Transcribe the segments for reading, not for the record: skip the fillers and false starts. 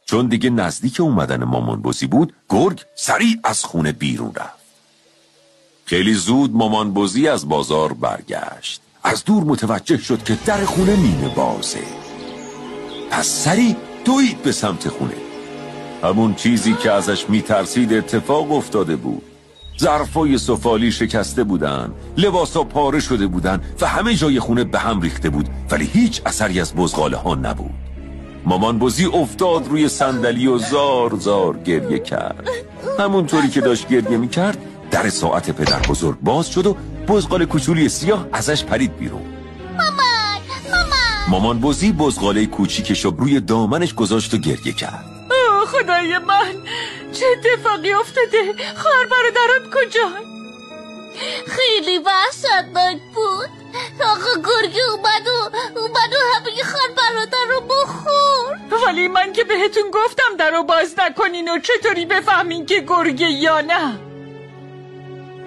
چون دیگه نزدیک اومدن مامان بزی بود، گرگ سریع از خونه بیرون رفت. خیلی زود مامان بزی از بازار برگشت. از دور متوجه شد که در خونه نیمه بازه. پس سریع دوید به سمت خونه. همون چیزی که ازش میترسید اتفاق افتاده بود. ظرفای سفالی شکسته بودن، لباسا پاره شده بودن و همه جای خونه به هم ریخته بود، ولی هیچ اثری از بزغاله ها نبود. مامان بزی افتاد روی صندلی و زار زار گریه کرد. همونطوری که داشت گریه میکرد، در ساعت پدر بزرگ باز شد و بزغاله کوچولی سیاه ازش پرید بیرون. مامان بزی بزغاله کوچیکشو روی دامنش گذاشت و گریه کرد. خدای من، چه اتفاقی افتاده؟ خواهر برادرم کجا؟ خیلی وحشتناک بود. آقا گرگ اومد و همه خواهر برادر رو بخور. ولی من که بهتون گفتم در رو باز نکنین و چطوری بفهمین که گرگه یا نه؟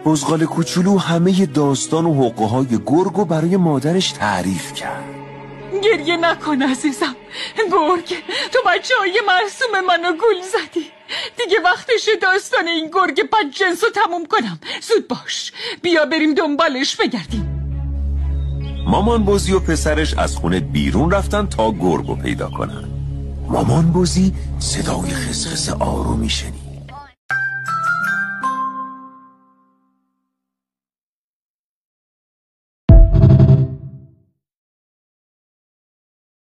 بزغاله کوچولو همه داستان و حقه‌های گرگو برای مادرش تعریف کرد. گریه نکن عزیزم. گرگ، تو بچه‌های معصوم منو گول زدی. دیگه وقتشه داستان این گرگ بدجنس رو تموم کنم. زود باش، بیا بریم دنبالش بگردیم. مامان بزی و پسرش از خونه بیرون رفتن تا گرگو پیدا کنن. مامان بزی صدای خسخس آرومی شنید.